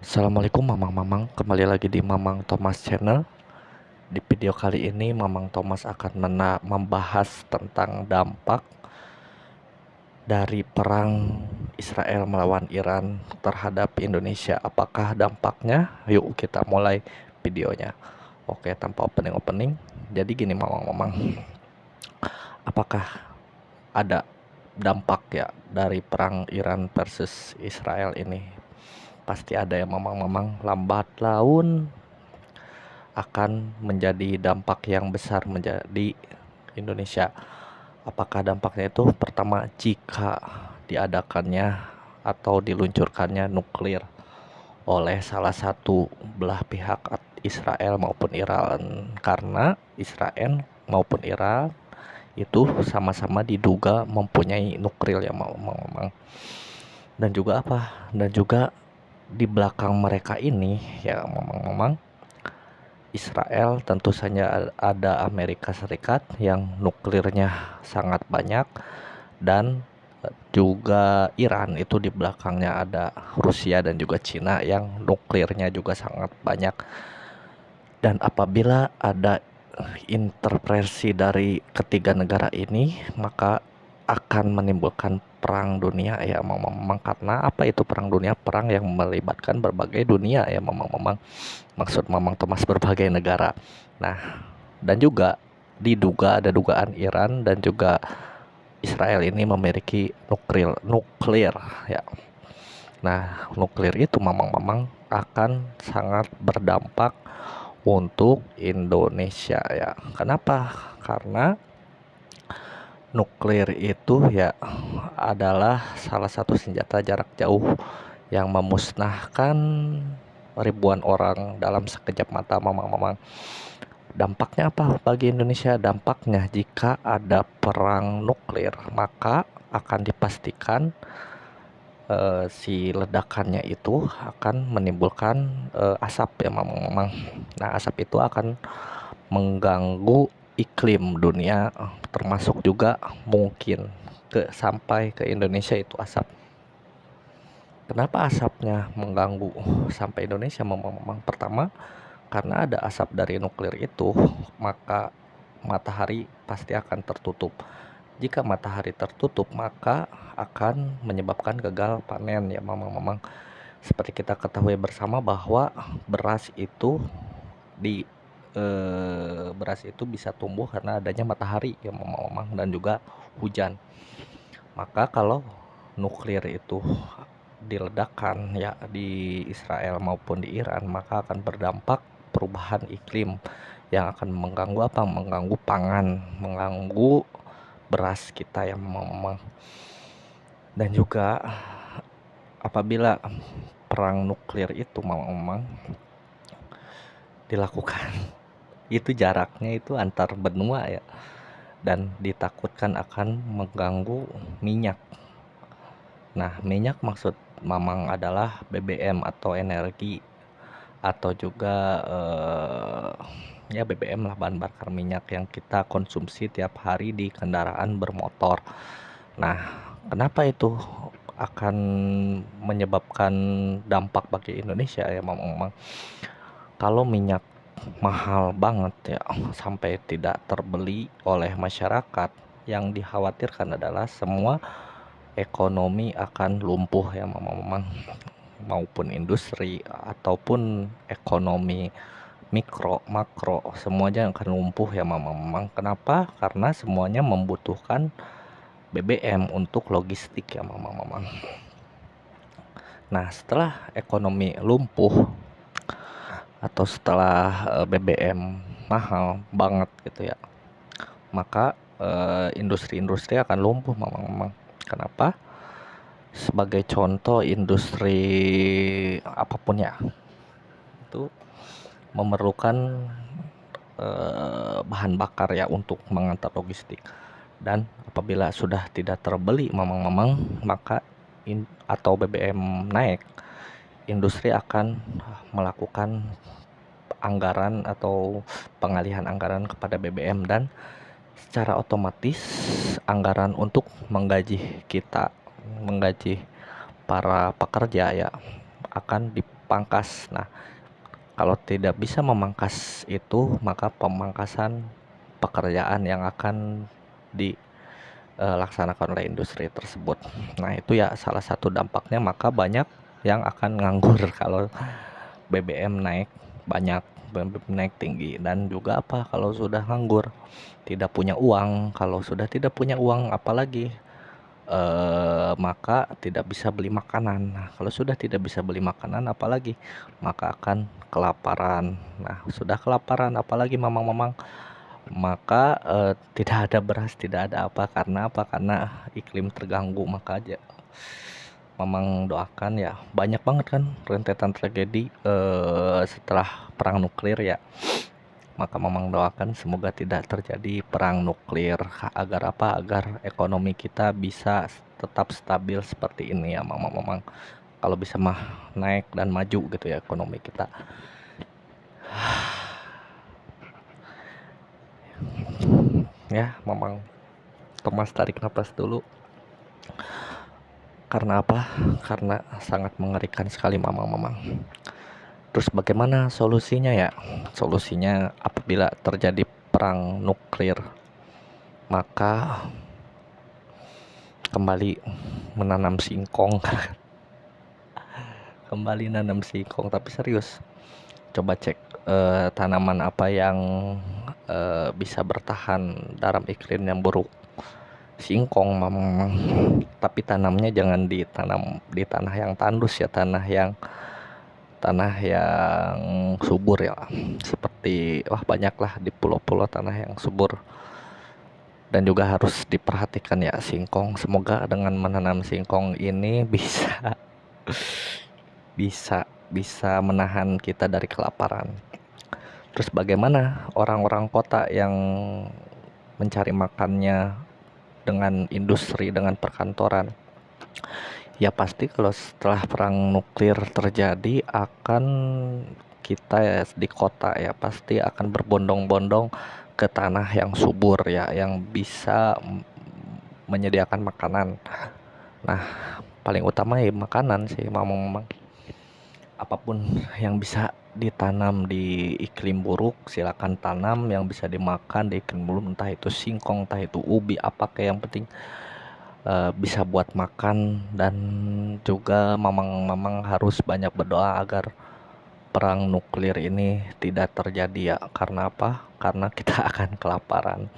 Assalamualaikum Mamang-Mamang, kembali lagi di Mamang Thomas Channel. Di video kali ini Mamang Thomas akan membahas tentang dampak dari perang Israel melawan Iran terhadap Indonesia. Apakah dampaknya? Yuk kita mulai videonya. Oke, tanpa opening-opening. Jadi gini Mamang-Mamang, apakah ada dampak ya dari perang Iran versus Israel ini? Pasti ada ya Mamang-Mamang, lambat laun akan menjadi dampak yang besar menjadi Indonesia. Apakah dampaknya itu? Pertama, jika diadakannya atau diluncurkannya nuklir oleh salah satu belah pihak Israel maupun Iran, karena Israel maupun Iran itu sama-sama diduga mempunyai nuklir ya memang. Dan juga apa? Dan juga di belakang mereka ini ya memang Israel tentu saja ada Amerika Serikat yang nuklirnya sangat banyak, dan juga Iran itu di belakangnya ada Rusia dan juga Cina yang nuklirnya juga sangat banyak. Dan apabila ada intervensi dari ketiga negara ini, maka akan menimbulkan perang dunia ya memang. Karena apa itu perang dunia? Perang yang melibatkan berbagai dunia ya memang. Maksud Mamang Thomas berbagai negara. Nah, dan juga diduga ada dugaan Iran dan juga Israel ini memiliki nuklir ya. Nah, nuklir itu Mamang akan sangat berdampak untuk Indonesia ya. Kenapa? Karena nuklir itu ya adalah salah satu senjata jarak jauh yang memusnahkan ribuan orang dalam sekejap mata Mamang. Dampaknya apa bagi Indonesia? Dampaknya jika ada perang nuklir, maka akan dipastikan si ledakannya itu akan menimbulkan asap ya memang. Nah, asap itu akan mengganggu iklim dunia, termasuk juga mungkin sampai ke Indonesia itu asap. Kenapa asapnya mengganggu sampai Indonesia memang? Pertama, karena ada asap dari nuklir itu, maka matahari pasti akan tertutup. Jika matahari tertutup, maka akan menyebabkan gagal panen ya memang. Seperti kita ketahui bersama bahwa beras itu di beras itu bisa tumbuh karena adanya matahari ya memang, dan juga hujan. Maka kalau nuklir itu diledakkan ya di Israel maupun di Iran, maka akan berdampak perubahan iklim yang akan mengganggu apa? Mengganggu pangan, mengganggu beras kita yang memang. Dan juga apabila perang nuklir itu memang dilakukan, itu jaraknya itu antar benua ya, dan ditakutkan akan mengganggu minyak. Nah, minyak maksud Mamang adalah BBM atau energi, atau juga ya BBM lah, bahan bakar minyak yang kita konsumsi tiap hari di kendaraan bermotor. Nah, kenapa itu akan menyebabkan dampak bagi Indonesia ya Mamang? Kalau minyak mahal banget ya sampai tidak terbeli oleh masyarakat, yang dikhawatirkan adalah semua ekonomi akan lumpuh ya memang, maupun industri ataupun ekonomi mikro makro semuanya akan lumpuh ya memang. Kenapa? Karena semuanya membutuhkan BBM untuk logistik ya memang. Nah, setelah ekonomi lumpuh atau setelah BBM mahal banget gitu ya, maka industri-industri akan lumpuh memang. Kenapa? Sebagai contoh, industri apapun ya itu memerlukan bahan bakar ya untuk mengantar logistik, dan apabila sudah tidak terbeli memang, maka atau BBM naik, industri akan melakukan anggaran atau pengalihan anggaran kepada BBM, dan secara otomatis anggaran untuk menggaji para pekerja ya akan terpangkas. Nah, kalau tidak bisa memangkas itu, maka pemangkasan pekerjaan yang akan dilaksanakan oleh industri tersebut. Nah, itu ya salah satu dampaknya, maka banyak yang akan nganggur kalau BBM naik banyak, BBM naik tinggi. Dan juga apa, kalau sudah nganggur, tidak punya uang. Kalau sudah tidak punya uang, apalagi maka tidak bisa beli makanan. Nah, kalau sudah tidak bisa beli makanan, apalagi maka akan kelaparan. Nah, sudah kelaparan, apalagi mamang-mamang, maka tidak ada beras, tidak ada apa. Karena apa? Karena iklim terganggu. Maka aja mamang doakan ya, banyak banget kan rentetan tragedi setelah perang nuklir ya. Maka mamang doakan semoga tidak terjadi perang nuklir, agar apa? Agar ekonomi kita bisa tetap stabil seperti ini ya mamang. Kalau bisa mah naik dan maju gitu ya ekonomi kita. Ya, mamang Thomas tarik nafas dulu. Karena apa? Karena sangat mengerikan sekali mamang. Terus bagaimana solusinya ya? Solusinya apabila terjadi perang nuklir, maka kembali menanam singkong. Kembali nanam singkong, tapi serius. Coba cek tanaman apa yang bisa bertahan dalam iklim yang buruk. Singkong memang, tapi tanamnya jangan ditanam di tanah yang tandus ya, tanah yang subur ya, seperti banyaklah di pulau-pulau tanah yang subur. Dan juga harus diperhatikan ya singkong. Semoga dengan menanam singkong ini bisa menahan kita dari kelaparan. Terus bagaimana orang-orang kota yang mencari makannya dengan industri, dengan perkantoran? Ya pasti kalau setelah perang nuklir terjadi, akan kita ya di kota ya pasti akan berbondong-bondong ke tanah yang subur ya, yang bisa menyediakan makanan. Nah, paling utama ya makanan sih memang. Apapun yang bisa ditanam di iklim buruk silakan tanam, yang bisa dimakan di iklim buruk, entah itu singkong, entah itu ubi, apa kayak yang penting bisa buat makan. Dan juga mamang harus banyak berdoa agar perang nuklir ini tidak terjadi ya. Karena apa? Karena kita akan kelaparan.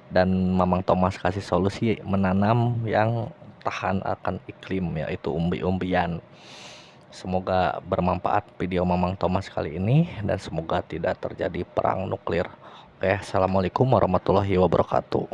Dan Mamang Thomas kasih solusi menanam yang tahan akan iklim, yaitu umbi-umbian. Semoga bermanfaat video Mamang Thomas kali ini, dan semoga tidak terjadi perang nuklir. Oke, assalamualaikum warahmatullahi wabarakatuh.